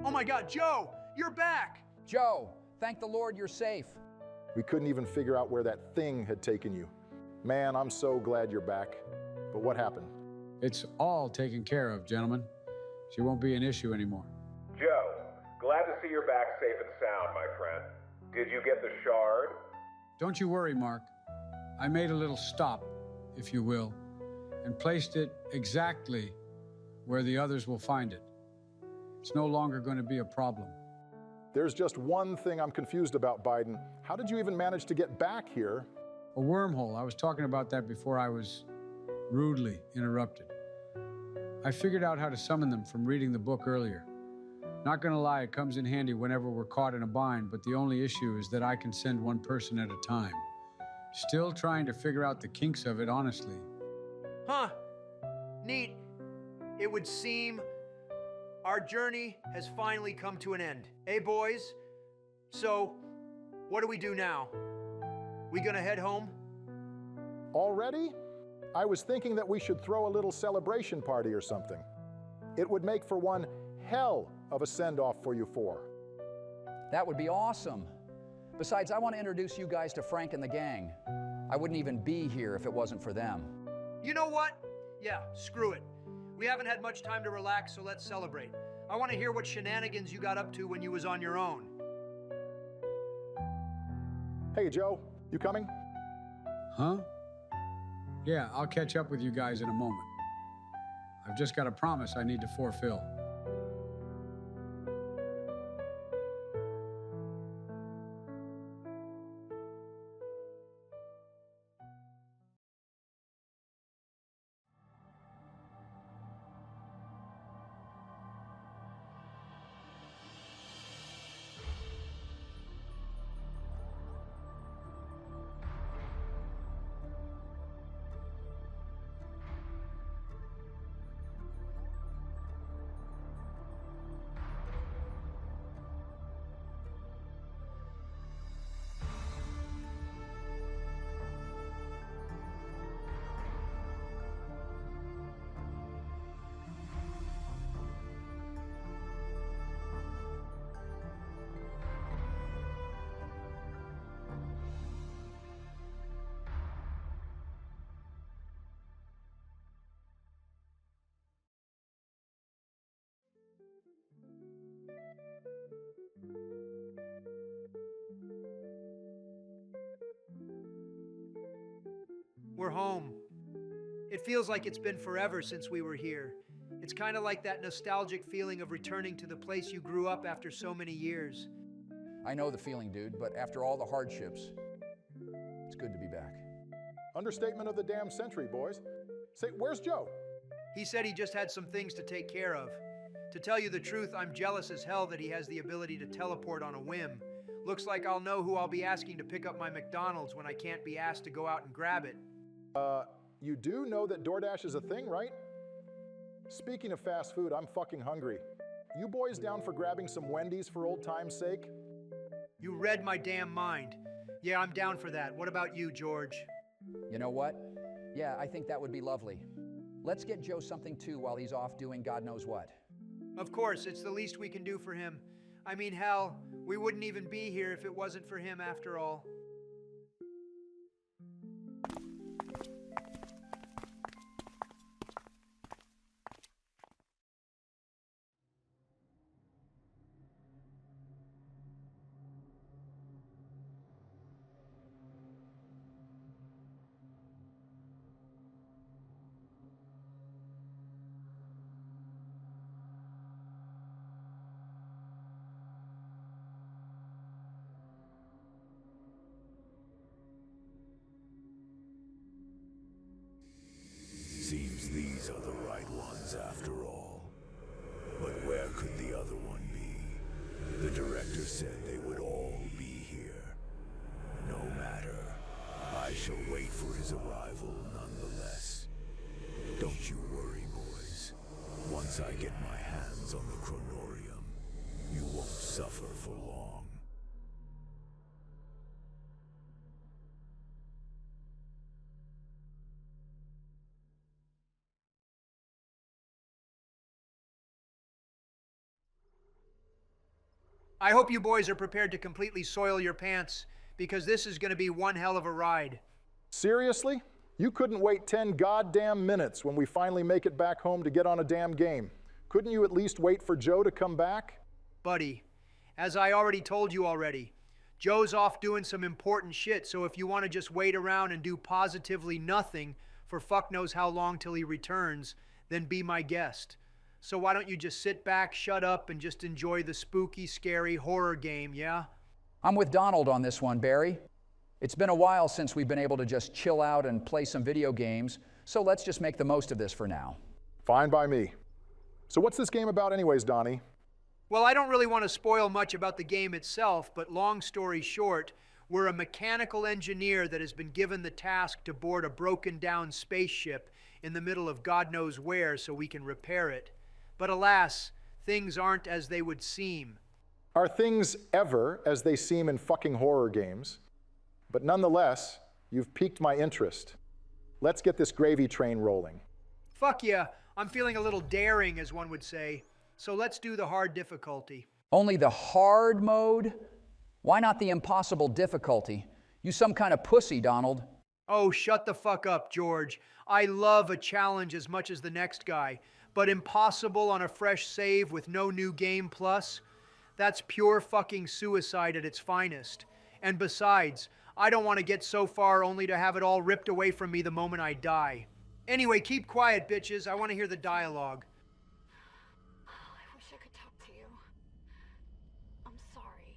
Oh my God, Joe, you're back! Joe, thank the Lord you're safe. We couldn't even figure out where that thing had taken you. Man, I'm so glad you're back. But what happened? It's all taken care of, gentlemen. She won't be an issue anymore. Joe, glad to see you're back safe and sound, my friend. Did you get the shard? Don't you worry, Mark. I made a little stop, if you will, and placed it exactly where the others will find it. It's no longer going to be a problem. There's just one thing I'm confused about, Biden. How did you even manage to get back here? A wormhole. I was talking about that before I was rudely interrupted. I figured out how to summon them from reading the book earlier. Not gonna lie, it comes in handy whenever we're caught in a bind, but the only issue is that I can send one person at a time. Still trying to figure out the kinks of it, honestly. Huh. Neat. It would seem our journey has finally come to an end. Hey, boys? So, what do we do now? We gonna head home? Already? I was thinking that we should throw a little celebration party or something. It would make for one hell of a send-off for you four. That would be awesome. Besides, I want to introduce you guys to Frank and the gang. I wouldn't even be here if it wasn't for them. You know what? Yeah, screw it. We haven't had much time to relax, so let's celebrate. I want to hear what shenanigans you got up to when you was on your own. Hey, Joe, you coming? Huh? Yeah, I'll catch up with you guys in a moment. I've just got a promise I need to fulfill. We're home. It feels like it's been forever since we were here. It's kind of like that nostalgic feeling of returning to the place you grew up after so many years. I know the feeling, dude, but after all the hardships, it's good to be back. Understatement of the damn century, boys. Say, where's Joe? He said he just had some things to take care of. To tell you the truth, I'm jealous as hell that he has the ability to teleport on a whim. Looks like I'll know who I'll be asking to pick up my McDonald's when I can't be asked to go out and grab it. You do know that DoorDash is a thing, right? Speaking of fast food, I'm fucking hungry. You boys down for grabbing some Wendy's for old time's sake? You read my damn mind. Yeah, I'm down for that. What about you, George? You know what? Yeah, I think that would be lovely. Let's get Joe something too while he's off doing God knows what. Of course, it's the least we can do for him. I mean, hell, we wouldn't even be here if it wasn't for him after all. Seems these are the right ones after all. But where could the other one be? The director said they would all be here. No matter. I shall wait for his arrival nonetheless. Don't you worry, boys. Once I get my hands on the chronorium, you won't suffer for long. I hope you boys are prepared to completely soil your pants, because this is going to be one hell of a ride. Seriously? You couldn't wait 10 goddamn minutes when we finally make it back home to get on a damn game. Couldn't you at least wait for Joe to come back? Buddy, as I already told you already, Joe's off doing some important shit, so if you want to just wait around and do positively nothing for fuck knows how long till he returns, then be my guest. So why don't you just sit back, shut up, and just enjoy the spooky, scary horror game, yeah? I'm with Donald on this one, Barry. It's been a while since we've been able to just chill out and play some video games, so let's just make the most of this for now. Fine by me. So what's this game about anyways, Donnie? Well, I don't really want to spoil much about the game itself, but long story short, we're a mechanical engineer that has been given the task to board a broken down spaceship in the middle of God knows where so we can repair it. But alas, things aren't as they would seem. Are things ever as they seem in fucking horror games? But nonetheless, you've piqued my interest. Let's get this gravy train rolling. Fuck yeah, I'm feeling a little daring, as one would say. So let's do the hard difficulty. Only the hard mode? Why not the impossible difficulty? You some kind of pussy, Donald. Oh, shut the fuck up, George. I love a challenge as much as the next guy. But impossible on a fresh save with no new game plus? That's pure fucking suicide at its finest. And besides, I don't want to get so far only to have it all ripped away from me the moment I die. Anyway, keep quiet, bitches. I want to hear the dialogue. I wish I could talk to you. I'm sorry.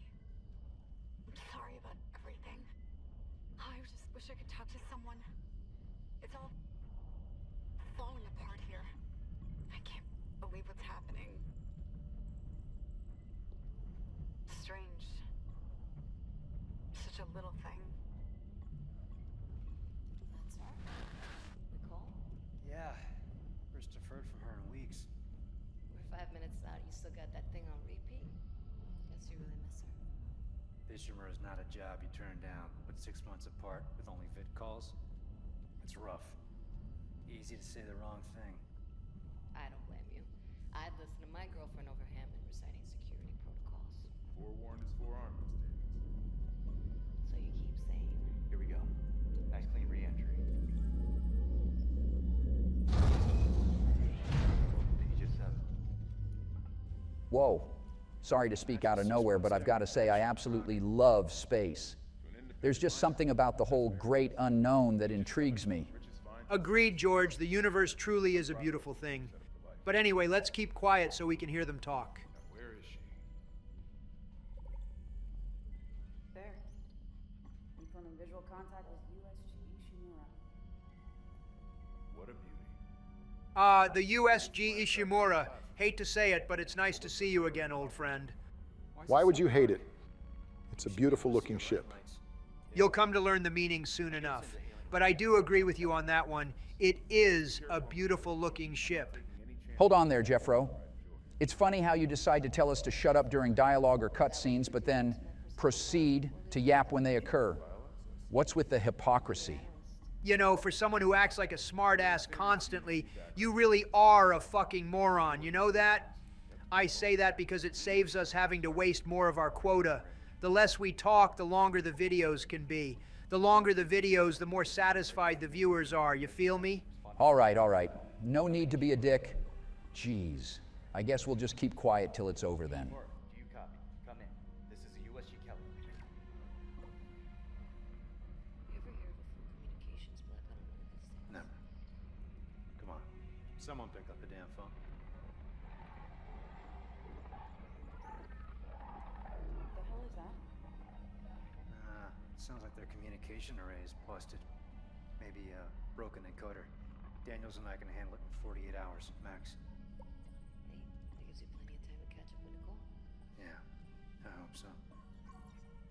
I'm sorry about everything. I just wish I could talk to someone. It's all falling apart here. I can't believe what's happening. Strange. Such a little thing. That's her? Nicole? Yeah. First I've heard from her in weeks. We're 5 minutes out. You still got that thing on repeat? Guess you really miss her. Ishimura is not a job you turn down, but 6 months apart with only vid calls? It's rough. Easy to say the wrong thing. I don't blame you. I'd listen to my girlfriend over Hammond reciting security protocols. Forewarned is forearmed, Miss Davis. So you keep saying. Here we go. Nice clean re-entry. PG-7. Whoa. Sorry to speak out of nowhere, but I've got to say I absolutely love space. There's just something about the whole great unknown that intrigues me. Agreed, George. The universe truly is a beautiful thing. But anyway, let's keep quiet so we can hear them talk. Where is she? There. Confirming visual contact with USG Ishimura. What a beauty. The USG Ishimura. Hate to say it, but it's nice to see you again, old friend. Why would you hate it? It's a beautiful looking ship. You'll come to learn the meaning soon enough. But I do agree with you on that one. It is a beautiful looking ship. Hold on there, Jeffro. It's funny how you decide to tell us to shut up during dialogue or cutscenes, but then proceed to yap when they occur. What's with the hypocrisy? You know, for someone who acts like a smartass constantly, you really are a fucking moron. You know that? I say that because it saves us having to waste more of our quota. The less we talk, the longer the videos can be. The longer the videos, the more satisfied the viewers are. You feel me? All right, all right. No need to be a dick. Jeez. I guess we'll just keep quiet till it's over then. Do you copy? Come in. This is the USG Kelly. You ever hear of a full communications blackout on one of these things? Never. Come on. Someone pick up the damn phone. What the hell is that? Sounds like their communication array is busted. Maybe a broken encoder. Daniels and I can handle it in 48 hours, max. Hey, that gives you plenty of time to catch up with Nicole. Yeah, I hope so.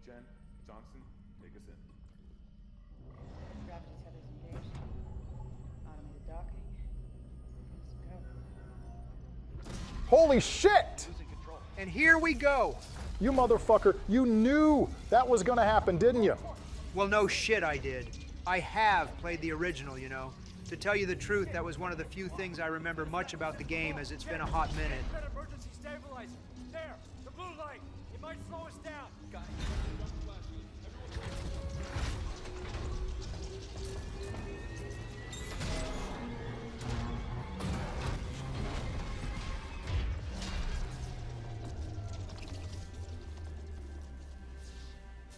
Jen, Johnson, take us in. Gravity tethers engaged. Automated docking. Let's go. Holy shit! And here we go. You motherfucker, you knew that was gonna happen, didn't you? Well, no shit I did. I have played the original, you know. To tell you the truth, that was one of the few things I remember much about the game, as it's been a hot minute. Emergency stabilizer. There, the blue light. It might slow us down. Guys.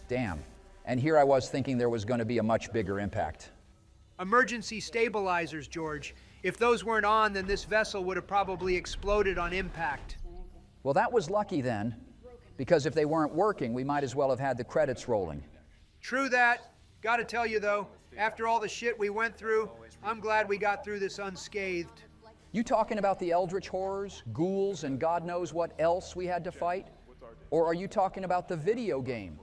Damn. And here I was thinking there was going to be a much bigger impact. Emergency stabilizers, George. If those weren't on, then this vessel would have probably exploded on impact. Well, that was lucky then, because if they weren't working, we might as well have had the credits rolling. True that. Gotta tell you though, after all the shit we went through, I'm glad we got through this unscathed. You talking about the eldritch horrors, ghouls, and God knows what else we had to fight? Or are you talking about the video game?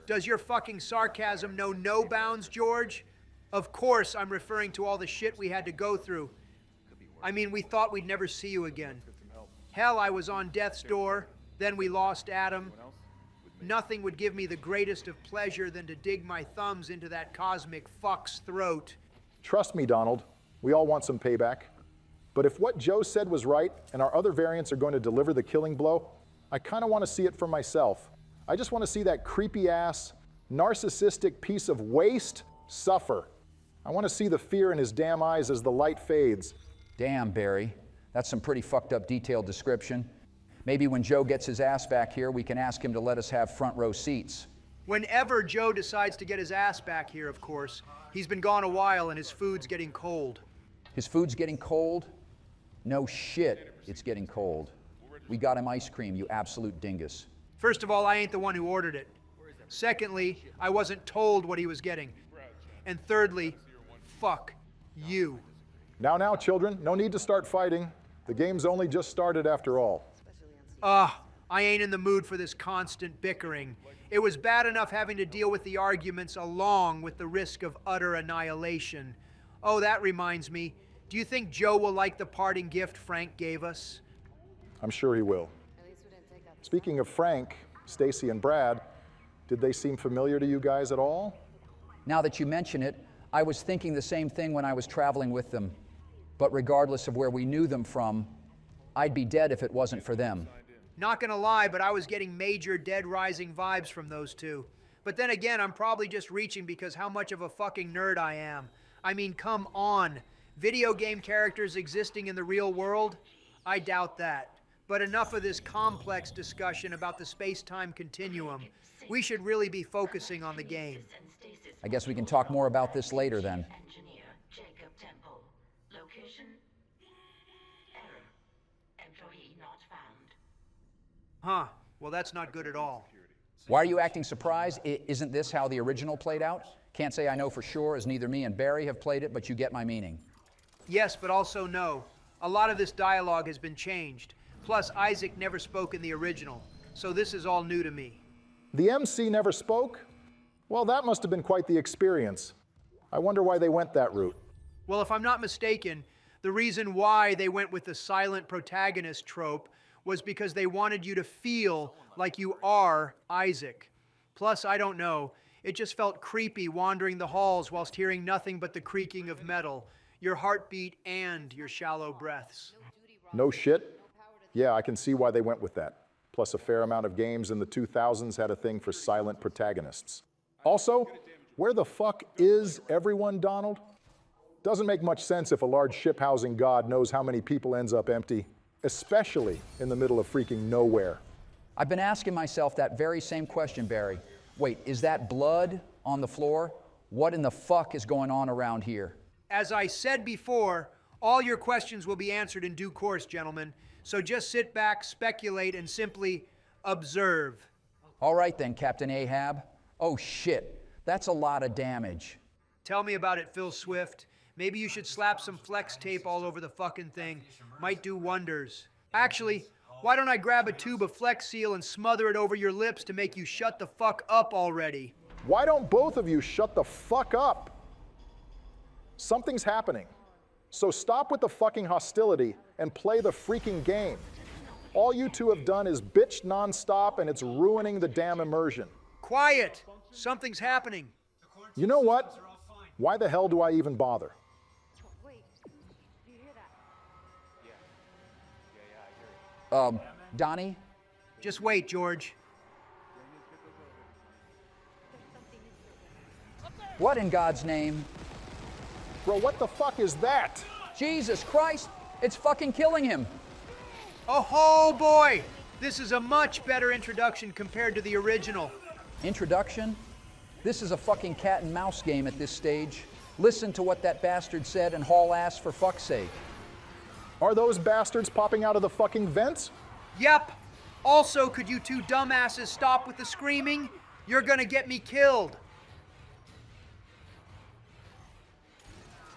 Does your fucking sarcasm know no bounds, George? Of course I'm referring to all the shit we had to go through. I mean, we thought we'd never see you again. Hell, I was on death's door, then we lost Adam. Nothing would give me the greatest of pleasure than to dig my thumbs into that cosmic fuck's throat. Trust me, Donald, we all want some payback. But if what Joe said was right, and our other variants are going to deliver the killing blow, I kind of want to see it for myself. I just want to see that creepy-ass, narcissistic piece of waste suffer. I want to see the fear in his damn eyes as the light fades. Damn, Barry. That's some pretty fucked up detailed description. Maybe when Joe gets his ass back here, we can ask him to let us have front row seats. Whenever Joe decides to get his ass back here, of course. He's been gone a while and his food's getting cold. His food's getting cold? No shit, it's getting cold. We got him ice cream, you absolute dingus. First of all, I ain't the one who ordered it. Secondly, I wasn't told what he was getting. And thirdly, fuck you. Now, children, no need to start fighting. The game's only just started after all. I ain't in the mood for this constant bickering. It was bad enough having to deal with the arguments along with the risk of utter annihilation. Oh, that reminds me. Do you think Joe will like the parting gift Frank gave us? I'm sure he will. Speaking of Frank, Stacy, and Brad, did they seem familiar to you guys at all? Now that you mention it, I was thinking the same thing when I was traveling with them. But regardless of where we knew them from, I'd be dead if it wasn't for them. Not gonna lie, but I was getting major Dead Rising vibes from those two. But then again, I'm probably just reaching because how much of a fucking nerd I am. I mean, come on. Video game characters existing in the real world? I doubt that. But enough of this complex discussion about the space-time continuum. We should really be focusing on the game. I guess we can talk more about this later then. Huh. Well, that's not good at all. Why are you acting surprised? Isn't this how the original played out? Can't say I know for sure, as neither me and Barry have played it, but you get my meaning. Yes, but also no. A lot of this dialogue has been changed. Plus, Isaac never spoke in the original, so this is all new to me. The MC never spoke? Well, that must have been quite the experience. I wonder why they went that route. Well, if I'm not mistaken, the reason why they went with the silent protagonist trope was because they wanted you to feel like you are Isaac. Plus, I don't know, it just felt creepy wandering the halls whilst hearing nothing but the creaking of metal, your heartbeat and your shallow breaths. No shit? Yeah, I can see why they went with that. Plus, a fair amount of games in the 2000s had a thing for silent protagonists. Also, where the fuck is everyone, Donald? Doesn't make much sense if a large ship-housing god knows how many people ends up empty, especially in the middle of freaking nowhere. I've been asking myself that very same question, Barry. Wait, is that blood on the floor? What in the fuck is going on around here? As I said before, all your questions will be answered in due course, gentlemen. So just sit back, speculate, and simply observe. All right then, Captain Ahab. Oh shit, that's a lot of damage. Tell me about it, Phil Swift. Maybe you should slap some flex tape all over the fucking thing. Might do wonders. Actually, why don't I grab a tube of Flex Seal and smother it over your lips to make you shut the fuck up already? Why don't both of you shut the fuck up? Something's happening. So stop with the fucking hostility and play the freaking game. All you two have done is bitch nonstop and it's ruining the damn immersion. Quiet! Something's happening. You know what? Why the hell do I even bother? Wait, do you hear that? Donnie? Just wait, George. What in God's name? Bro, what the fuck is that? Jesus Christ, it's fucking killing him. Oh boy! This is a much better introduction compared to the original. Introduction? This is a fucking cat and mouse game at this stage. Listen to what that bastard said and haul ass for fuck's sake. Are those bastards popping out of the fucking vents? Yep. Also, could you two dumbasses stop with the screaming? You're gonna get me killed.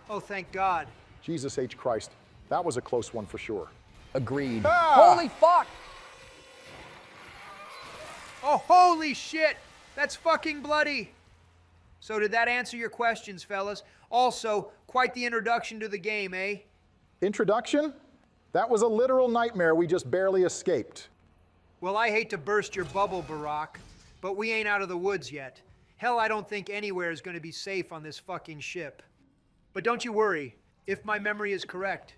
Oh, thank God. Jesus H. Christ. That was a close one for sure. Agreed. Ah! Holy fuck! Oh, holy shit! That's fucking bloody! So did that answer your questions, fellas? Also, quite the introduction to the game, eh? Introduction? That was a literal nightmare we just barely escaped. Well, I hate to burst your bubble, Barack, but we ain't out of the woods yet. Hell, I don't think anywhere is gonna be safe on this fucking ship. But don't you worry, if my memory is correct,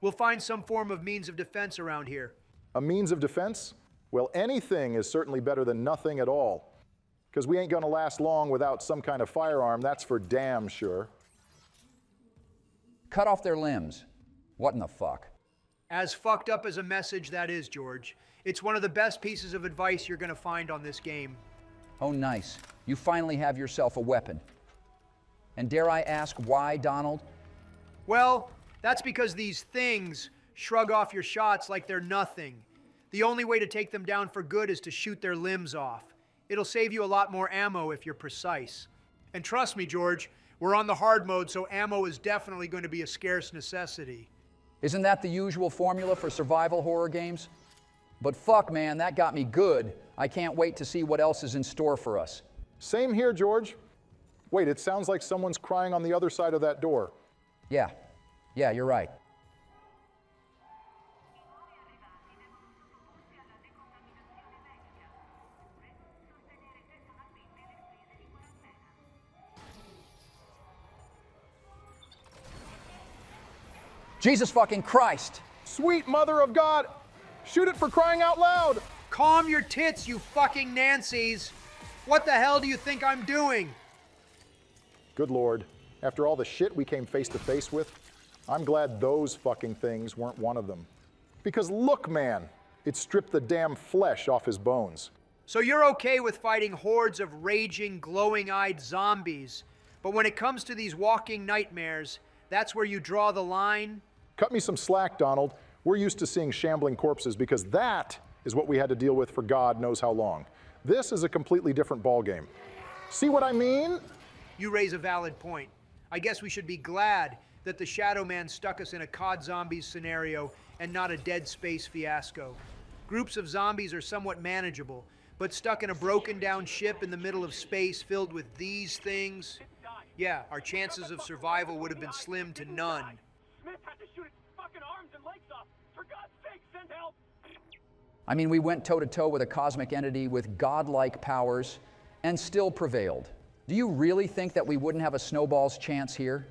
we'll find some form of means of defense around here. A means of defense? Well, anything is certainly better than nothing at all. Because we ain't gonna last long without some kind of firearm, that's for damn sure. Cut off their limbs. What in the fuck? As fucked up as a message that is, George, it's one of the best pieces of advice you're gonna find on this game. Oh, nice. You finally have yourself a weapon. And dare I ask why, Donald? Well, that's because these things shrug off your shots like they're nothing. The only way to take them down for good is to shoot their limbs off. It'll save you a lot more ammo if you're precise. And trust me, George, we're on the hard mode, so ammo is definitely going to be a scarce necessity. Isn't that the usual formula for survival horror games? But fuck, man, that got me good. I can't wait to see what else is in store for us. Same here, George. Wait, it sounds like someone's crying on the other side of that door. Yeah, you're right. Jesus fucking Christ! Sweet mother of God! Shoot it for crying out loud! Calm your tits, you fucking Nancys! What the hell do you think I'm doing? Good Lord. After all the shit we came face to face with, I'm glad those fucking things weren't one of them. Because look, man, it stripped the damn flesh off his bones. So you're okay with fighting hordes of raging, glowing-eyed zombies, but when it comes to these walking nightmares, that's where you draw the line? Cut me some slack, Donald. We're used to seeing shambling corpses because that is what we had to deal with for God knows how long. This is a completely different ballgame. See what I mean? You raise a valid point. I guess we should be glad that the Shadow Man stuck us in a COD Zombies scenario and not a Dead Space fiasco. Groups of zombies are somewhat manageable, but stuck in a broken down ship in the middle of space filled with these things, yeah, our chances of survival would have been slim to none. Smith had to shoot his fucking arms and legs off. For God's sake, send help! I mean, we went toe-to-toe with a cosmic entity with godlike powers and still prevailed. Do you really think that we wouldn't have a snowball's chance here?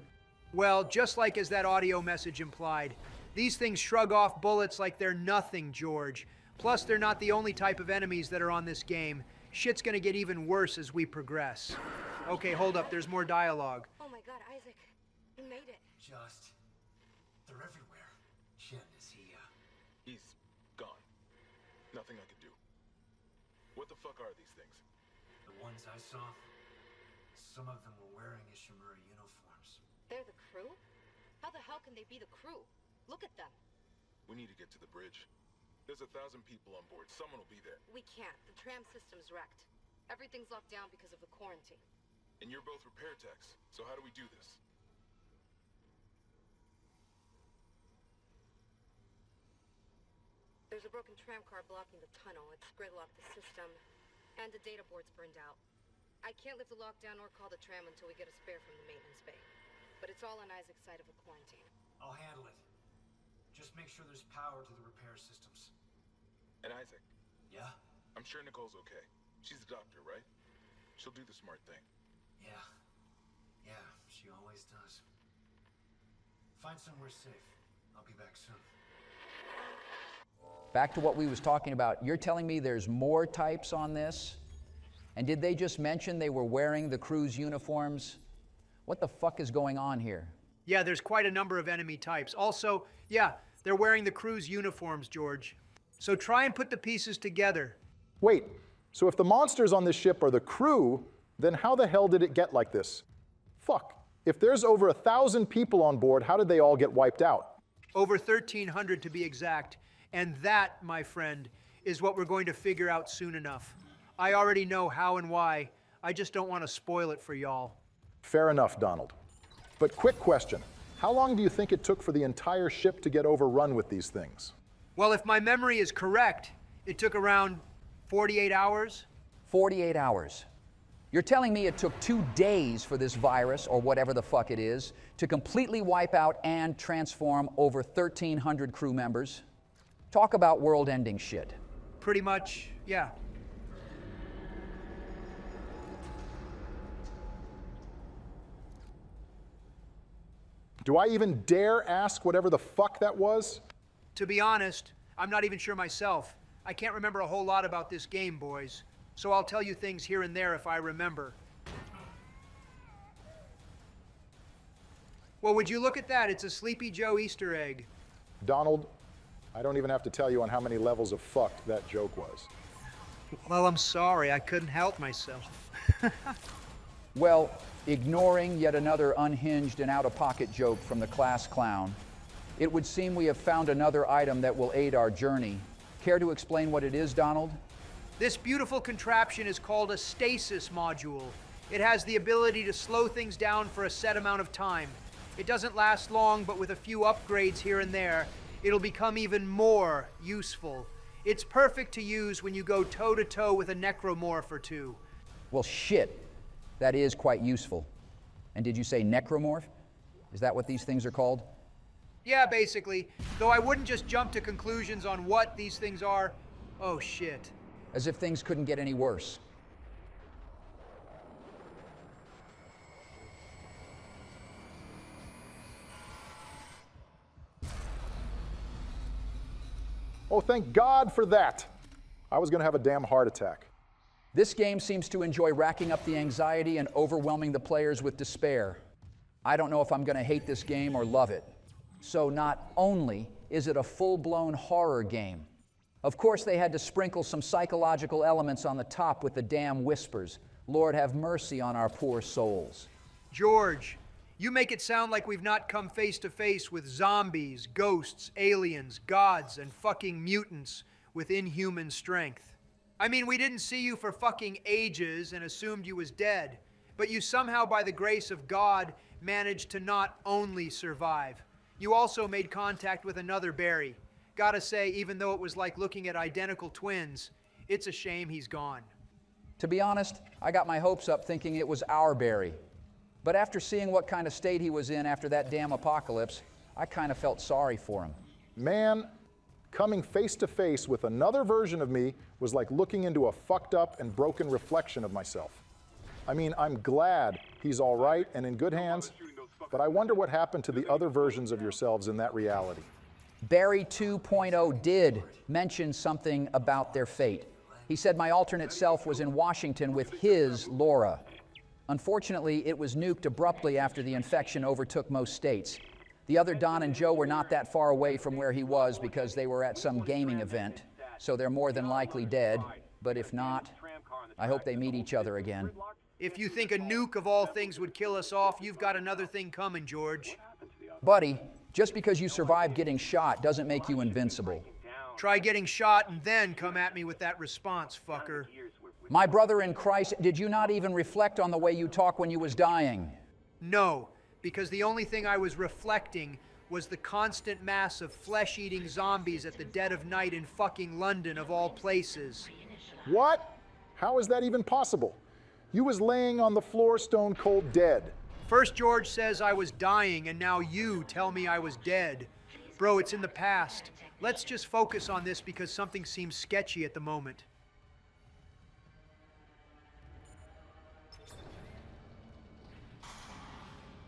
Well, just like as that audio message implied, these things shrug off bullets like they're nothing, George. Plus, they're not the only type of enemies that are on this game. Shit's gonna get even worse as we progress. Okay, hold up, there's more dialogue. Oh my God, Isaac, you made it. They're everywhere. Shit, is he, He's gone. Nothing I can do. What the fuck are these things? The ones I saw, some of them were wearing Ishimura uniforms. They're the crew? How the hell can they be the crew? Look at them. We need to get to the bridge. There's 1,000 people on board. Someone will be there. We can't. The tram system's wrecked. Everything's locked down because of the quarantine. And you're both repair techs, so how do we do this? There's a broken tram car blocking the tunnel. It's gridlocked the system, and the data board's burned out. I can't lift the lockdown or call the tram until we get a spare from the maintenance bay. But it's all on Isaac's side of the quarantine. I'll handle it. Just make sure there's power to the repair systems. And Isaac, Yeah? I'm sure Nicole's okay. She's the doctor, right? She'll do the smart thing. Yeah, she always does. Find somewhere safe. I'll be back soon. Back to what we was talking about. You're telling me there's more types on this? And did they just mention they were wearing the crew's uniforms What the fuck is going on here? Yeah, there's quite a number of enemy types. Also, yeah, they're wearing the crew's uniforms, George. So try and put the pieces together. Wait, so if the monsters on this ship are the crew, then how the hell did it get like this? Fuck. If there's over 1,000 people on board, how did they all get wiped out? Over 1,300 to be exact. And that, my friend, is what we're going to figure out soon enough. I already know how and why. I just don't want to spoil it for y'all. Fair enough, Donald. But quick question. How long do you think it took for the entire ship to get overrun with these things? Well, if my memory is correct, it took around 48 hours. 48 hours. You're telling me it took 2 days for this virus, or whatever the fuck it is, to completely wipe out and transform over 1,300 crew members? Talk about world-ending shit. Pretty much, yeah. Do I even dare ask whatever the fuck that was? To be honest, I'm not even sure myself. I can't remember a whole lot about this game, boys. So I'll tell you things here and there if I remember. Well, would you look at that? It's a Sleepy Joe Easter egg. Donald, I don't even have to tell you on how many levels of fucked that joke was. Well, I'm sorry. I couldn't help myself. Well, ignoring yet another unhinged and out-of-pocket joke from the class clown, it would seem we have found another item that will aid our journey. Care to explain what it is, Donald? This beautiful contraption is called a stasis module. It has the ability to slow things down for a set amount of time. It doesn't last long, but with a few upgrades here and there, it'll become even more useful. It's perfect to use when you go toe-to-toe with a necromorph or two. Well, shit. That is quite useful. And did you say necromorph? Is that what these things are called? Yeah, basically. Though I wouldn't just jump to conclusions on what these things are. Oh, shit. As if things couldn't get any worse. Oh, thank God for that. I was gonna have a damn heart attack. This game seems to enjoy racking up the anxiety and overwhelming the players with despair. I don't know if I'm gonna hate this game or love it. So not only is it a full-blown horror game, of course they had to sprinkle some psychological elements on the top with the damn whispers. Lord have mercy on our poor souls. George, you make it sound like we've not come face to face with zombies, ghosts, aliens, gods, and fucking mutants with inhuman strength. I mean, we didn't see you for fucking ages and assumed you was dead, but you somehow, by the grace of God, managed to not only survive. You also made contact with another Barry. Gotta say, even though it was like looking at identical twins, it's a shame he's gone. To be honest, I got my hopes up thinking it was our Barry. But after seeing what kind of state he was in after that damn apocalypse, I kind of felt sorry for him. Man, coming face to face with another version of me was like looking into a fucked up and broken reflection of myself. I mean, I'm glad he's all right and in good hands, but I wonder what happened to the other versions of yourselves in that reality. Barry 2.0 did mention something about their fate. He said my alternate self was in Washington with his Laura. Unfortunately, it was nuked abruptly after the infection overtook most states. The other Don and Joe were not that far away from where he was because they were at some gaming event, so they're more than likely dead. But if not, I hope they meet each other again. If you think a nuke of all things would kill us off, you've got another thing coming, George. Buddy, just because you survived getting shot doesn't make you invincible. Try getting shot and then come at me with that response, fucker. My brother in Christ, did you not even reflect on the way you talk when you was dying? No, because the only thing I was reflecting was the constant mass of flesh-eating zombies at the dead of night in fucking London, of all places. What? How is that even possible? You was laying on the floor stone cold dead. First George says I was dying, and now you tell me I was dead. Bro, it's in the past. Let's just focus on this because something seems sketchy at the moment.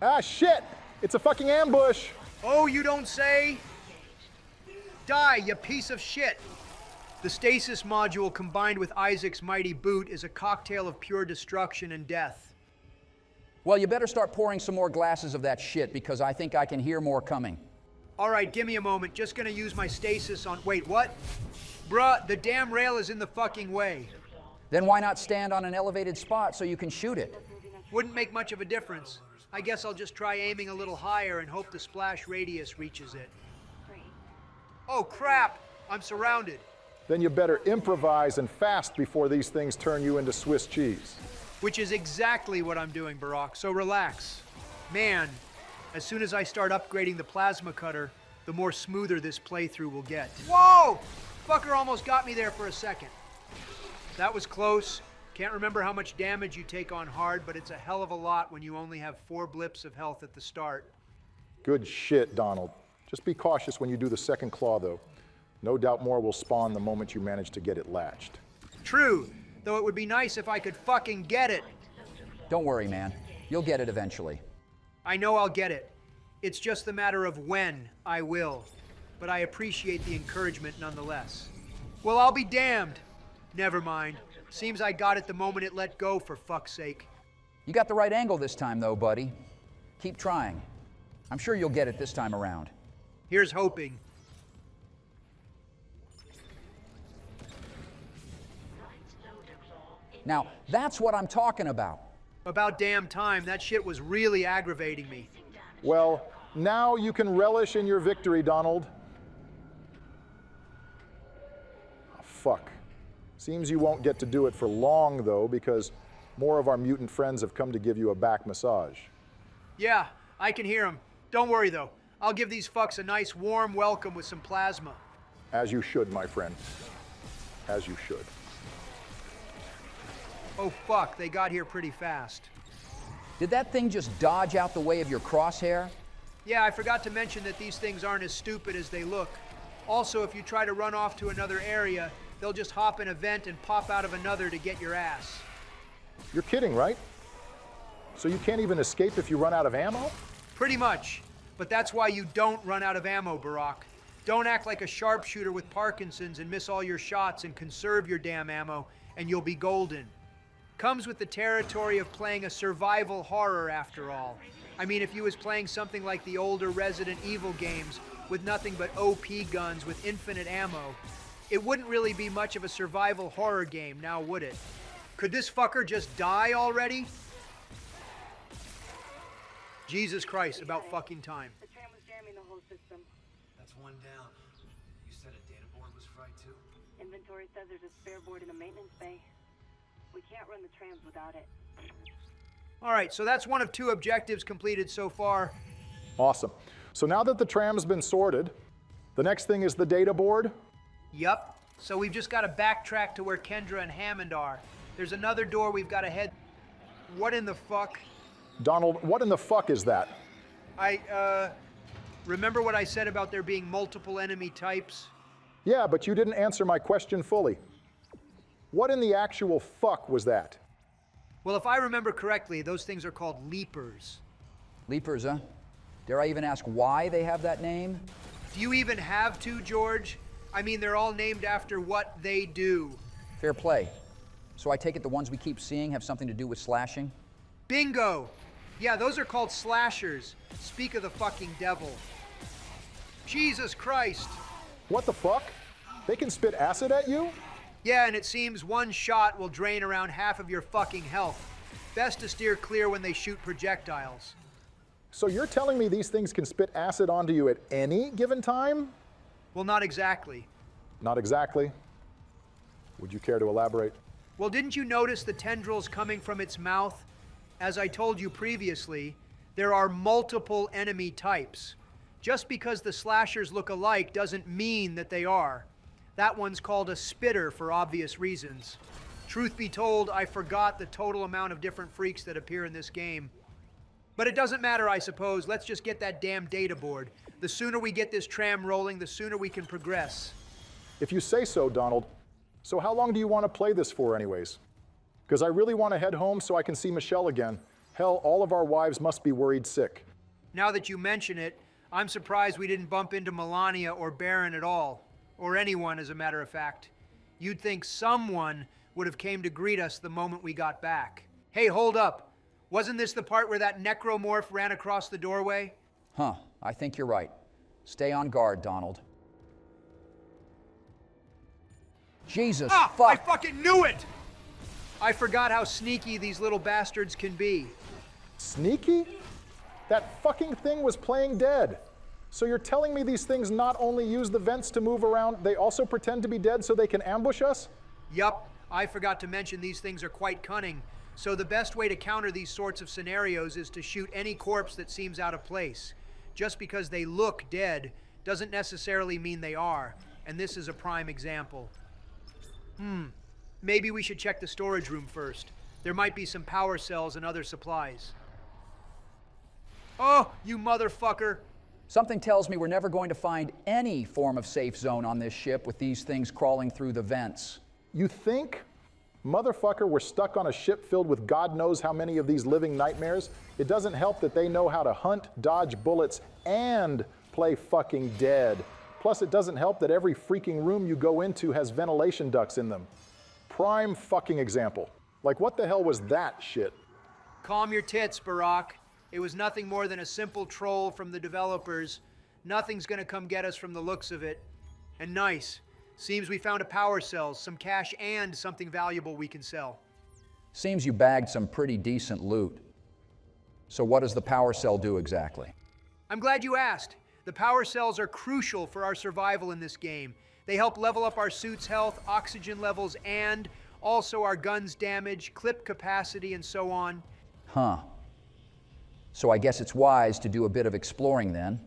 Ah, shit! It's a fucking ambush! Oh, you don't say? Die, you piece of shit! The stasis module combined with Isaac's mighty boot is a cocktail of pure destruction and death. Well, you better start pouring some more glasses of that shit because I think I can hear more coming. All right, give me a moment. Just gonna use my stasis on... Wait, what? Bruh, the damn rail is in the fucking way. Then why not stand on an elevated spot so you can shoot it? Wouldn't make much of a difference. I guess I'll just try aiming a little higher and hope the splash radius reaches it. Oh, crap! I'm surrounded. Then you better improvise and fast before these things turn you into Swiss cheese. Which is exactly what I'm doing, Barack, so relax. Man, as soon as I start upgrading the plasma cutter, the more smoother this playthrough will get. Whoa! Fucker almost got me there for a second. That was close. Can't remember how much damage you take on hard, but it's a hell of a lot when you only have 4 blips of health at the start. Good shit, Donald. Just be cautious when you do the second claw, though. No doubt more will spawn the moment you manage to get it latched. True, though it would be nice if I could fucking get it. Don't worry, man. You'll get it eventually. I know I'll get it. It's just a matter of when I will. But I appreciate the encouragement nonetheless. Well, I'll be damned. Never mind. Seems I got it the moment it let go, for fuck's sake. You got the right angle this time, though, buddy. Keep trying. I'm sure you'll get it this time around. Here's hoping. Now, that's what I'm talking about. About damn time. That shit was really aggravating me. Well, now you can relish in your victory, Donald. Oh, fuck. Seems you won't get to do it for long, though, because more of our mutant friends have come to give you a back massage. Yeah, I can hear them. Don't worry, though. I'll give these fucks a nice warm welcome with some plasma. As you should, my friend. As you should. Oh, fuck. They got here pretty fast. Did that thing just dodge out the way of your crosshair? Yeah, I forgot to mention that these things aren't as stupid as they look. Also, if you try to run off to another area, they'll just hop in a vent and pop out of another to get your ass. You're kidding, right? So you can't even escape if you run out of ammo? Pretty much. But that's why you don't run out of ammo, Barack. Don't act like a sharpshooter with Parkinson's and miss all your shots and conserve your damn ammo, and you'll be golden. Comes with the territory of playing a survival horror, after all. I mean, if you was playing something like the older Resident Evil games with nothing but OP guns with infinite ammo, it wouldn't really be much of a survival horror game, now would it? Could this fucker just die already? Jesus Christ, about fucking time. The tram was jamming the whole system. That's one down. You said a data board was fried too? Inventory says there's a spare board in the maintenance bay. We can't run the trams without it. All right, so that's one of 2 objectives completed so far. Awesome. So now that the tram's been sorted, the next thing is the data board? Yup. So we've just got to backtrack to where Kendra and Hammond are. There's another door we've got to head... What in the fuck? Donald, what in the fuck is that? Remember what I said about there being multiple enemy types? Yeah, but you didn't answer my question fully. What in the actual fuck was that? Well, if I remember correctly, those things are called leapers. Leapers, huh? Dare I even ask why they have that name? Do you even have to, George? I mean, they're all named after what they do. Fair play. So I take it the ones we keep seeing have something to do with slashing? Bingo! Yeah, those are called slashers. Speak of the fucking devil. Jesus Christ! What the fuck? They can spit acid at you? Yeah, and it seems one shot will drain around half of your fucking health. Best to steer clear when they shoot projectiles. So you're telling me these things can spit acid onto you at any given time? Well, not exactly. Not exactly. Would you care to elaborate? Well, didn't you notice the tendrils coming from its mouth? As I told you previously, there are multiple enemy types. Just because the slashers look alike doesn't mean that they are. That one's called a spitter for obvious reasons. Truth be told, I forgot the total amount of different freaks that appear in this game. But it doesn't matter, I suppose. Let's just get that damn data board. The sooner we get this tram rolling, the sooner we can progress. If you say so, Donald. So how long do you want to play this for anyways? Because I really want to head home so I can see Michelle again. Hell, all of our wives must be worried sick. Now that you mention it, I'm surprised we didn't bump into Melania or Baron at all. Or anyone, as a matter of fact. You'd think someone would have came to greet us the moment we got back. Hey, hold up. Wasn't this the part where that necromorph ran across the doorway? Huh, I think you're right. Stay on guard, Donald. Jesus, fuck! I fucking knew it! I forgot how sneaky these little bastards can be. Sneaky? That fucking thing was playing dead. So you're telling me these things not only use the vents to move around, they also pretend to be dead so they can ambush us? Yup, I forgot to mention these things are quite cunning. So the best way to counter these sorts of scenarios is to shoot any corpse that seems out of place. Just because they look dead doesn't necessarily mean they are, and this is a prime example. Maybe we should check the storage room first. There might be some power cells and other supplies. Oh, you motherfucker! Something tells me we're never going to find any form of safe zone on this ship with these things crawling through the vents. You think? Motherfucker, we're stuck on a ship filled with God knows how many of these living nightmares. It doesn't help that they know how to hunt, dodge bullets, and play fucking dead. Plus, it doesn't help that every freaking room you go into has ventilation ducts in them. Prime fucking example. Like, what the hell was that shit? Calm your tits, Barack. It was nothing more than a simple troll from the developers. Nothing's gonna come get us from the looks of it. And nice. Seems we found a power cell, some cash, and something valuable we can sell. Seems you bagged some pretty decent loot. So what does the power cell do exactly? I'm glad you asked. The power cells are crucial for our survival in this game. They help level up our suit's health, oxygen levels, and also our gun's damage, clip capacity, and so on. Huh. So I guess it's wise to do a bit of exploring then.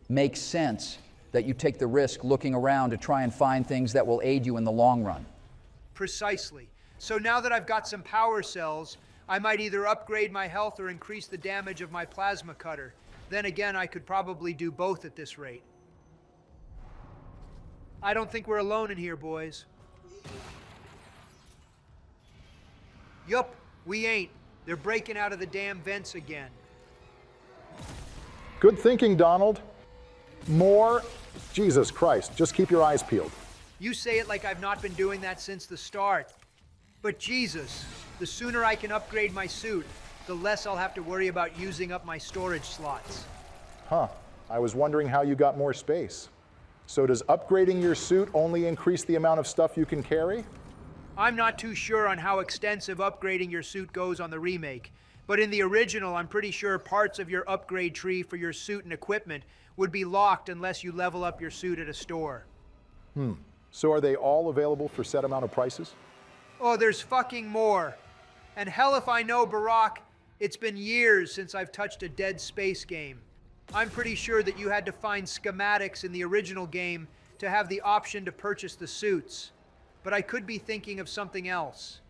Makes sense that you take the risk looking around to try and find things that will aid you in the long run. Precisely. So now that I've got some power cells, I might either upgrade my health or increase the damage of my plasma cutter. Then again, I could probably do both at this rate. I don't think we're alone in here, boys. Yup, we ain't. They're breaking out of the damn vents again. Good thinking, Donald. More? Jesus Christ, just keep your eyes peeled. You say it like I've not been doing that since the start. But Jesus, the sooner I can upgrade my suit, the less I'll have to worry about using up my storage slots. Huh, I was wondering how you got more space. So does upgrading your suit only increase the amount of stuff you can carry? I'm not too sure on how extensive upgrading your suit goes on the remake, but in the original, I'm pretty sure parts of your upgrade tree for your suit and equipment would be locked unless you level up your suit at a store. So are they all available for set amount of prices? Oh, there's fucking more. And hell if I know, Barack, it's been years since I've touched a Dead Space game. I'm pretty sure that you had to find schematics in the original game to have the option to purchase the suits. But I could be thinking of something else.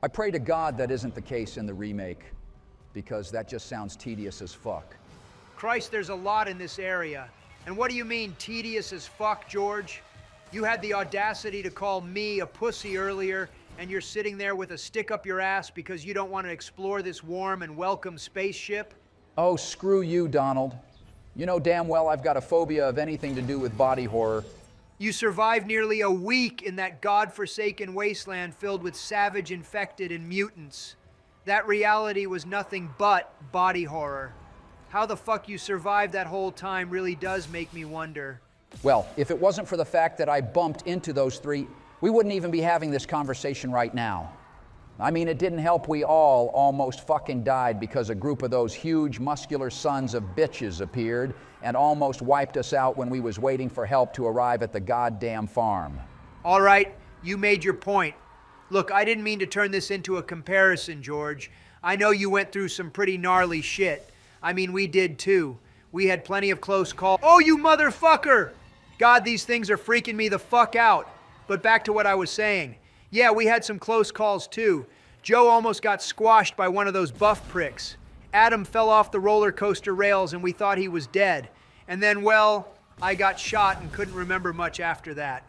I pray to God that isn't the case in the remake, because that just sounds tedious as fuck. Christ, there's a lot in this area. And what do you mean, tedious as fuck, George? You had the audacity to call me a pussy earlier, and you're sitting there with a stick up your ass because you don't want to explore this warm and welcome spaceship? Oh, screw you, Donald. You know damn well I've got a phobia of anything to do with body horror. You survived nearly a week in that godforsaken wasteland filled with savage infected and mutants. That reality was nothing but body horror. How the fuck you survived that whole time really does make me wonder. Well, if it wasn't for the fact that I bumped into those three, we wouldn't even be having this conversation right now. I mean, it didn't help we all almost fucking died because a group of those huge muscular sons of bitches appeared and almost wiped us out when we was waiting for help to arrive at the goddamn farm. All right, you made your point. Look, I didn't mean to turn this into a comparison, George. I know you went through some pretty gnarly shit. I mean, we did too. We had plenty of close calls. Oh, you motherfucker! God, these things are freaking me the fuck out. But back to what I was saying. Yeah, we had some close calls too. Joe almost got squashed by one of those buff pricks. Adam fell off the roller coaster rails and we thought he was dead. And then, well, I got shot and couldn't remember much after that.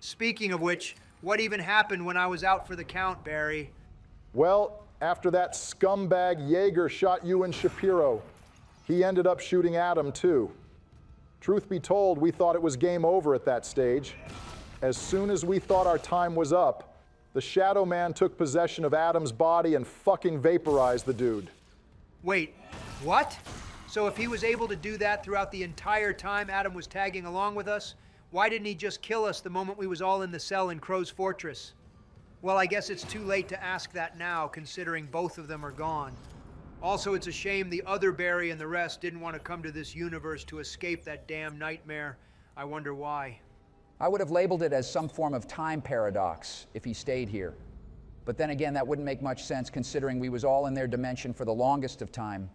Speaking of which, what even happened when I was out for the count, Barry? Well, after that scumbag Jaeger shot you and Shapiro, he ended up shooting Adam too. Truth be told, we thought it was game over at that stage. As soon as we thought our time was up, The Shadow Man took possession of Adam's body and fucking vaporized the dude. Wait, what? So if he was able to do that throughout the entire time Adam was tagging along with us, why didn't he just kill us the moment we was all in the cell in Crow's Fortress? Well, I guess it's too late to ask that now, considering both of them are gone. Also, it's a shame the other Barry and the rest didn't want to come to this universe to escape that damn nightmare. I wonder why. I would have labeled it as some form of time paradox if he stayed here. But then again, that wouldn't make much sense considering we was all in their dimension for the longest of time.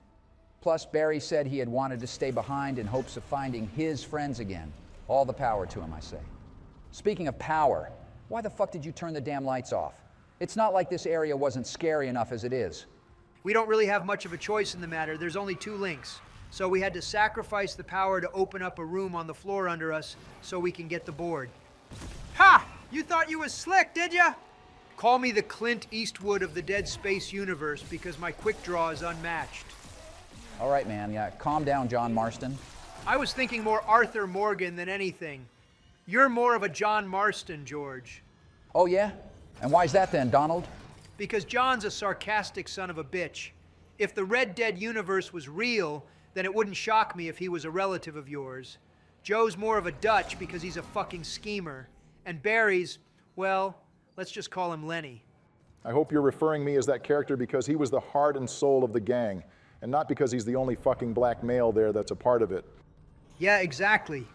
Plus, Barry said he had wanted to stay behind in hopes of finding his friends again. All the power to him, I say. Speaking of power, why the fuck did you turn the damn lights off? It's not like this area wasn't scary enough as it is. We don't really have much of a choice in the matter. There's only 2 links. So we had to sacrifice the power to open up a room on the floor under us so we can get the board. Ha! You thought you was slick, did ya? Call me the Clint Eastwood of the Dead Space universe because my quick draw is unmatched. All right, man. Yeah, calm down, John Marston. I was thinking more Arthur Morgan than anything. You're more of a John Marston, George. Oh, yeah? And why's that then, Donald? Because John's a sarcastic son of a bitch. If the Red Dead universe was real, then it wouldn't shock me if he was a relative of yours. Joe's more of a Dutch because he's a fucking schemer. And Barry's, well, let's just call him Lenny. I hope you're referring me as that character because he was the heart and soul of the gang, and not because he's the only fucking black male there that's a part of it. Yeah, exactly.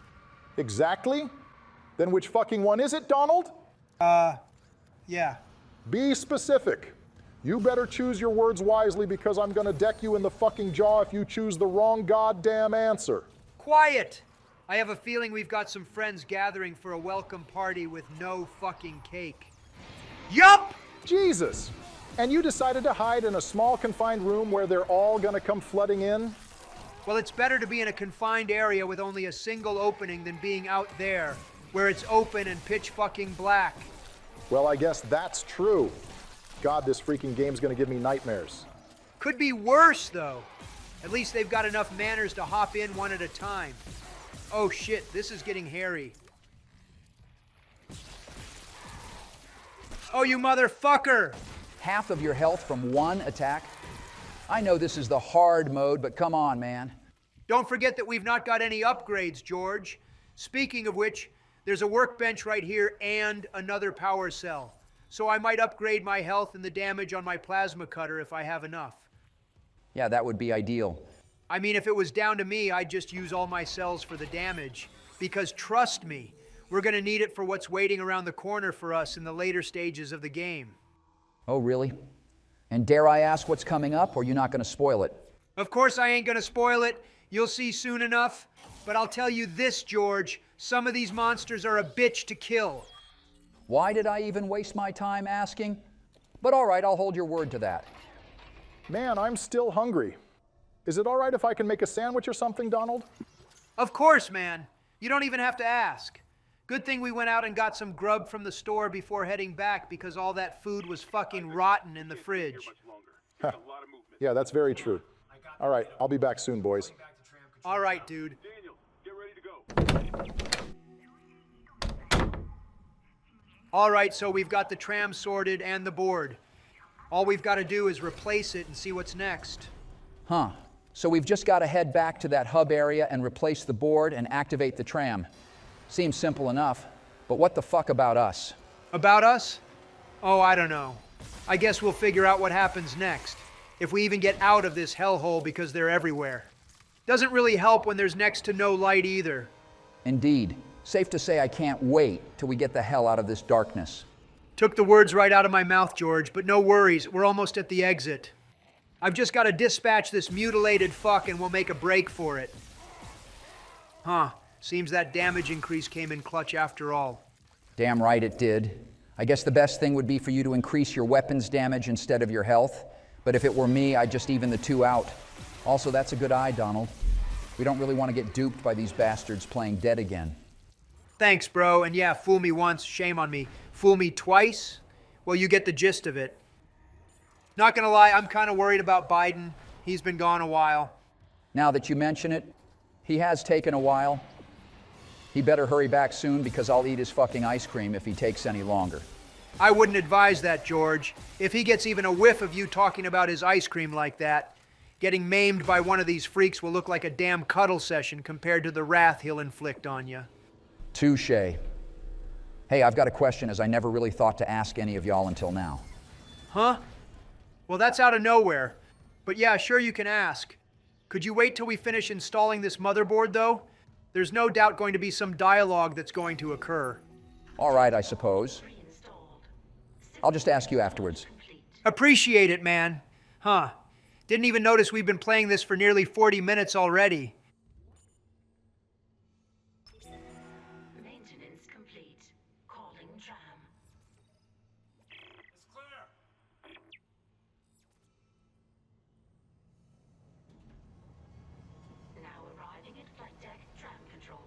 Exactly? Then which fucking one is it, Donald? Yeah. Be specific. You better choose your words wisely because I'm gonna deck you in the fucking jaw if you choose the wrong goddamn answer. Quiet! I have a feeling we've got some friends gathering for a welcome party with no fucking cake. Yup! Jesus! And you decided to hide in a small confined room where they're all gonna come flooding in? Well, it's better to be in a confined area with only a single opening than being out there, where it's open and pitch fucking black. Well, I guess that's true. God, this freaking game's gonna give me nightmares. Could be worse, though. At least they've got enough manners to hop in one at a time. Oh shit, this is getting hairy. Oh, you motherfucker! Half of your health from one attack? I know this is the hard mode, but come on, man. Don't forget that we've not got any upgrades, George. Speaking of which, there's a workbench right here and another power cell. So I might upgrade my health and the damage on my plasma cutter if I have enough. Yeah, that would be ideal. I mean, if it was down to me, I'd just use all my cells for the damage. Because trust me, we're gonna need it for what's waiting around the corner for us in the later stages of the game. Oh, really? And dare I ask what's coming up, or you're not gonna spoil it? Of course I ain't gonna spoil it. You'll see soon enough. But I'll tell you this, George. Some of these monsters are a bitch to kill. Why did I even waste my time asking? But all right, I'll hold your word to that. Man, I'm still hungry. Is it all right if I can make a sandwich or something, Donald? Of course, man. You don't even have to ask. Good thing we went out and got some grub from the store before heading back because all that food was fucking rotten in the fridge. Yeah, that's very true. All right, I'll be back soon, boys. All right, dude. Daniel, get ready to go. All right, so we've got the tram sorted and the board. All we've got to do is replace it and see what's next. Huh. So we've just got to head back to that hub area and replace the board and activate the tram. Seems simple enough, but what the fuck about us? About us? Oh, I don't know. I guess we'll figure out what happens next. If we even get out of this hellhole because they're everywhere. Doesn't really help when there's next to no light either. Indeed. Safe to say I can't wait till we get the hell out of this darkness. Took the words right out of my mouth, George, but no worries. We're almost at the exit. I've just got to dispatch this mutilated fuck and we'll make a break for it. Huh. Seems that damage increase came in clutch after all. Damn right it did. I guess the best thing would be for you to increase your weapons damage instead of your health. But if it were me, I'd just even the two out. Also, that's a good eye, Donald. We don't really want to get duped by these bastards playing dead again. Thanks, bro. And yeah, fool me once, shame on me. Fool me twice? Well, you get the gist of it. Not gonna lie, I'm kind of worried about Biden. He's been gone a while. Now that you mention it, he has taken a while. He better hurry back soon because I'll eat his fucking ice cream if he takes any longer. I wouldn't advise that, George. If he gets even a whiff of you talking about his ice cream like that, getting maimed by one of these freaks will look like a damn cuddle session compared to the wrath he'll inflict on you. Touche. Hey, I've got a question as I never really thought to ask any of y'all until now. Huh? Well, that's out of nowhere. But yeah, sure you can ask. Could you wait till we finish installing this motherboard, though? There's no doubt going to be some dialogue that's going to occur. All right, I suppose. I'll just ask you afterwards. Appreciate it, man. Huh. Didn't even notice we've been playing this for nearly 40 minutes already. Maintenance complete. Calling Tram. It's clear. Now arriving at flight deck, Tram control.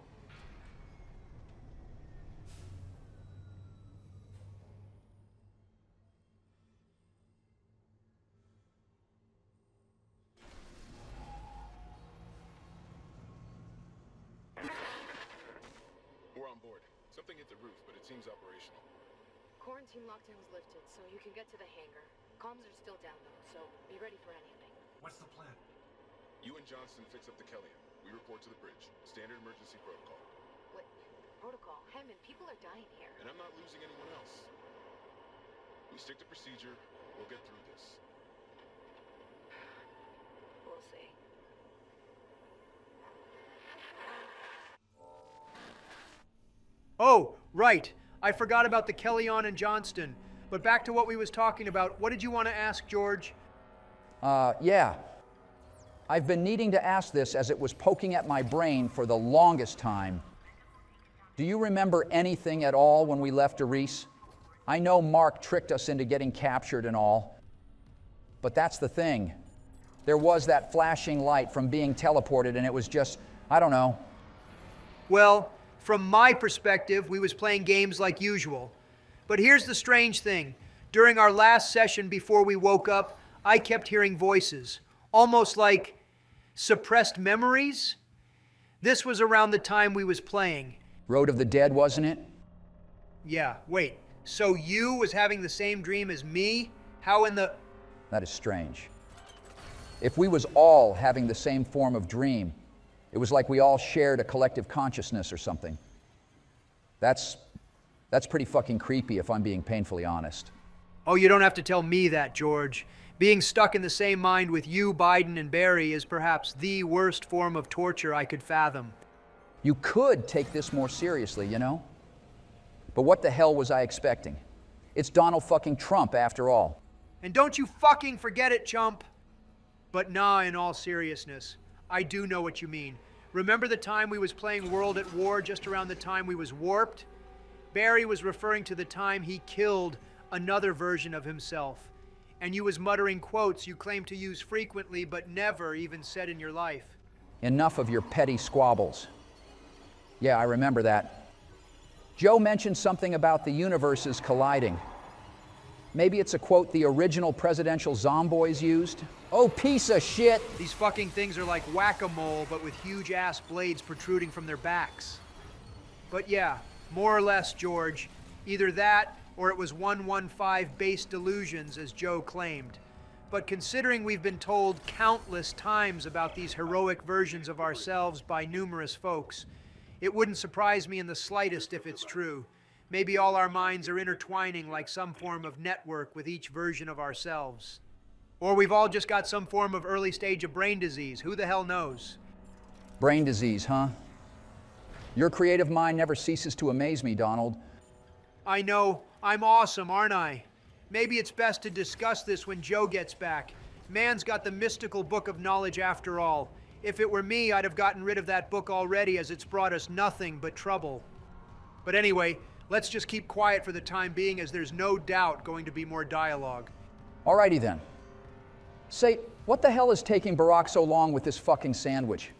We're on board. Something hit the roof, but it seems operational. Quarantine lockdown's lifted, so you can get to the hangar. Comms are still down though, so be ready for anything. What's the plan? You and Johnston fix up the Kellyan. We report to the bridge. Standard emergency protocol. What? Protocol? Hammond, people are dying here. And I'm not losing anyone else. We stick to procedure. We'll get through this. We'll see. Oh, right. I forgot about the Kellyan and Johnston. But back to what we was talking about. What did you want to ask, George? Yeah. I've been needing to ask this as it was poking at my brain for the longest time. Do you remember anything at all when we left Eris? I know Mark tricked us into getting captured and all. But that's the thing. There was that flashing light from being teleported and it was just, I don't know. Well, from my perspective, we was playing games like usual. But here's the strange thing. During our last session before we woke up, I kept hearing voices, almost like suppressed memories. This was around the time we was playing. Road of the Dead, wasn't it? Yeah, wait. So you was having the same dream as me? How in the... That is strange. If we was all having the same form of dream, it was like we all shared a collective consciousness or something. That's pretty fucking creepy if I'm being painfully honest. Oh, you don't have to tell me that, George. Being stuck in the same mind with you, Biden, and Barry is perhaps the worst form of torture I could fathom. You could take this more seriously, you know? But what the hell was I expecting? It's Donald fucking Trump, after all. And don't you fucking forget it, chump. But nah, in all seriousness, I do know what you mean. Remember the time we was playing World at War just around the time we was warped? Barry was referring to the time he killed another version of himself. And you was muttering quotes you claim to use frequently but never even said in your life. Enough of your petty squabbles. Yeah, I remember that. Joe mentioned something about the universes colliding. Maybe it's a quote the original presidential zomboys used. Oh, piece of shit! These fucking things are like whack-a-mole, but with huge-ass blades protruding from their backs. But yeah, more or less, George. Either that, or it was 115 base delusions, as Joe claimed. But considering we've been told countless times about these heroic versions of ourselves by numerous folks, it wouldn't surprise me in the slightest if it's true. Maybe all our minds are intertwining like some form of network with each version of ourselves. Or we've all just got some form of early stage of brain disease. Who the hell knows? Brain disease, huh? Your creative mind never ceases to amaze me, Donald. I know. I'm awesome, aren't I? Maybe it's best to discuss this when Joe gets back. Man's got the mystical book of knowledge after all. If it were me, I'd have gotten rid of that book already, as it's brought us nothing but trouble. But anyway, let's just keep quiet for the time being, as there's no doubt going to be more dialogue. Alrighty then. Say, what the hell is taking Barack so long with this fucking sandwich?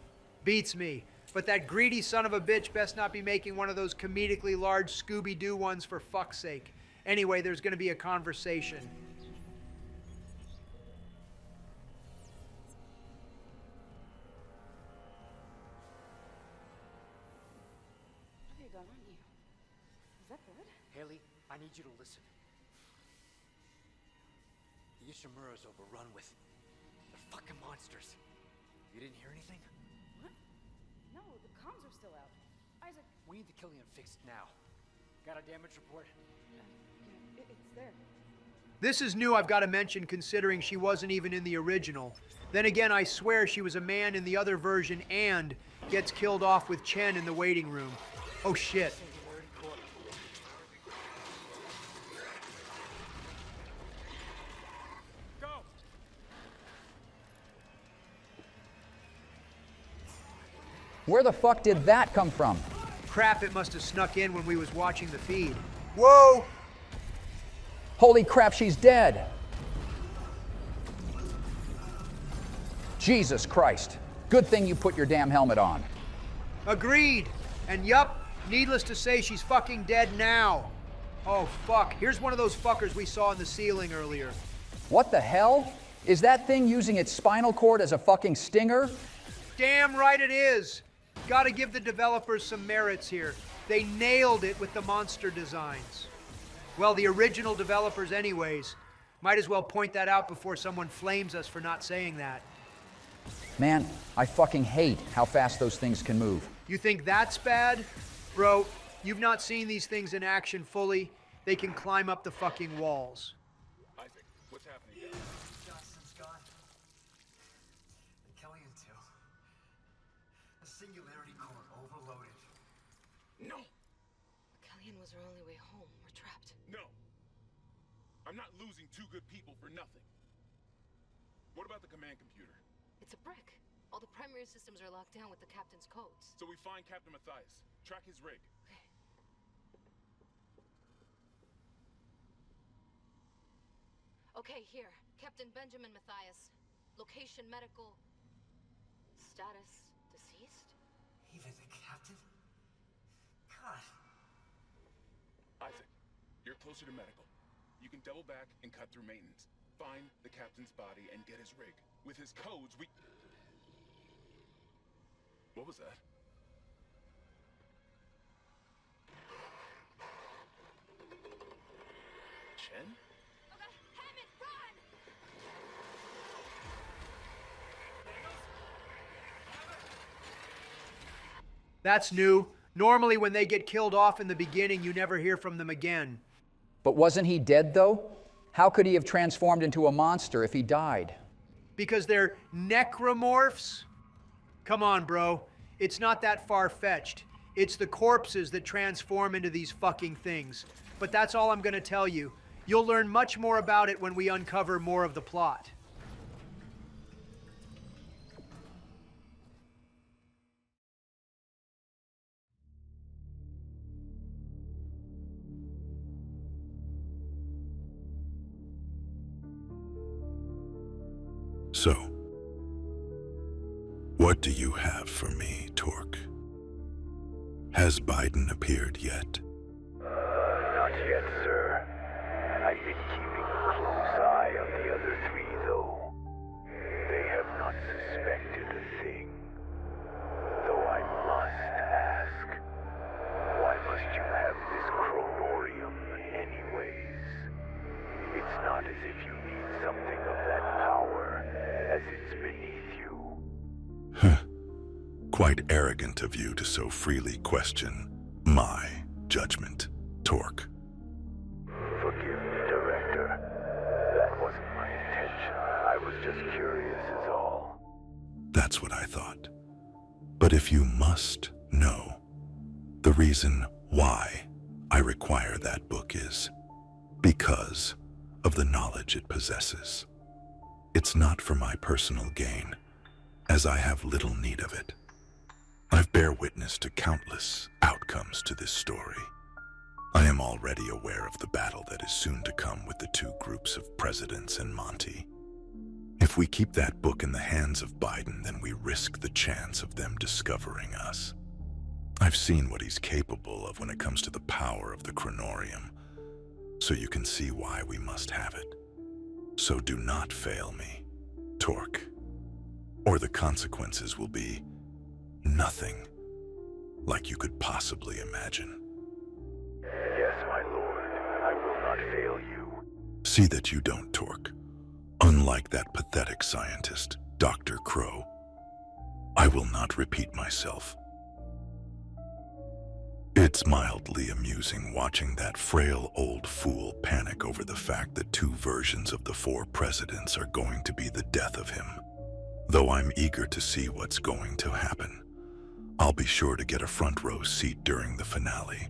Beats me. But that greedy son of a bitch best not be making one of those comedically large Scooby-Doo ones for fuck's sake. Anyway, there's gonna be a conversation. There you go, aren't you? Is that good? Haley, I need you to listen. The Ishimura's overrun with the fucking monsters. You didn't hear anything? What? No, the comms are still out. Isaac... We need the Killian fixed now. Got a damage report? Yeah, it's there. This is new, I've got to mention, considering she wasn't even in the original. Then again, I swear she was a man in the other version and gets killed off with Chen in the waiting room. Oh shit. Go! Where the fuck did that come from? Crap, it must have snuck in when we was watching the feed. Whoa! Holy crap, she's dead. Jesus Christ. Good thing you put your damn helmet on. Agreed. And yup, needless to say, she's fucking dead now. Oh fuck, here's one of those fuckers we saw in the ceiling earlier. What the hell? Is that thing using its spinal cord as a fucking stinger? Damn right it is. Gotta give the developers some merits here. They nailed it with the monster designs. Well, the original developers anyways. Might as well point that out before someone flames us for not saying that. Man, I fucking hate how fast those things can move. You think that's bad? Bro, you've not seen these things in action fully. They can climb up the fucking walls. Isaac, what's happening there? Johnson's gone. The Killian too. The singularity core overloaded. No! The Killian was our only way home. We're trapped. No! I'm not losing two good people for nothing. What about the command computer? It's a brick. All the primary systems are locked down with the captain's codes. So we find Captain Matthias. Track his rig. Okay, here. Captain Benjamin Matthias. Location medical. Status deceased? Even the captain? God. Isaac, you're closer to medical. You can double back and cut through maintenance. Find the captain's body and get his rig. With his codes, we... What was that? Chen? Okay, Hammond, run! That's new. Normally when they get killed off in the beginning, you never hear from them again. But wasn't he dead though? How could he have transformed into a monster if he died? Because they're necromorphs? Come on, bro. It's not that far-fetched. It's the corpses that transform into these fucking things. But that's all I'm gonna tell you. You'll learn much more about it when we uncover more of the plot. So, what do you have for me, Torque? Has Biden appeared yet? Not yet, sir. I've been keeping a close eye on the other three, though. They have not suspected a thing. Though I must ask, why must you have this chronorium anyways? It's not as if you need something of that power, as it's beneath you. Huh. Quite arrogant of you to so freely question my judgment, Torque. Forgive me, Director. That wasn't my intention. I was just curious is all. That's what I thought. But if you must know, the reason why I require that book is because of the knowledge it possesses. It's not for my personal gain, as I have little need of it. I've bear witness to countless outcomes to this story. I am already aware of the battle that is soon to come with the two groups of presidents and Monty. If we keep that book in the hands of Biden, then we risk the chance of them discovering us. I've seen what he's capable of when it comes to the power of the chronorium, so you can see why we must have it. So do not fail me, Torque, or the consequences will be nothing like you could possibly imagine. Yes, my lord. I will not fail you. See that you don't, Torque, Unlike that pathetic scientist, Dr. Crow, I will not repeat myself. It's mildly amusing watching that frail old fool panic over the fact that 2 versions of the 4 presidents are going to be the death of him. Though I'm eager to see what's going to happen, I'll be sure to get a front row seat during the finale,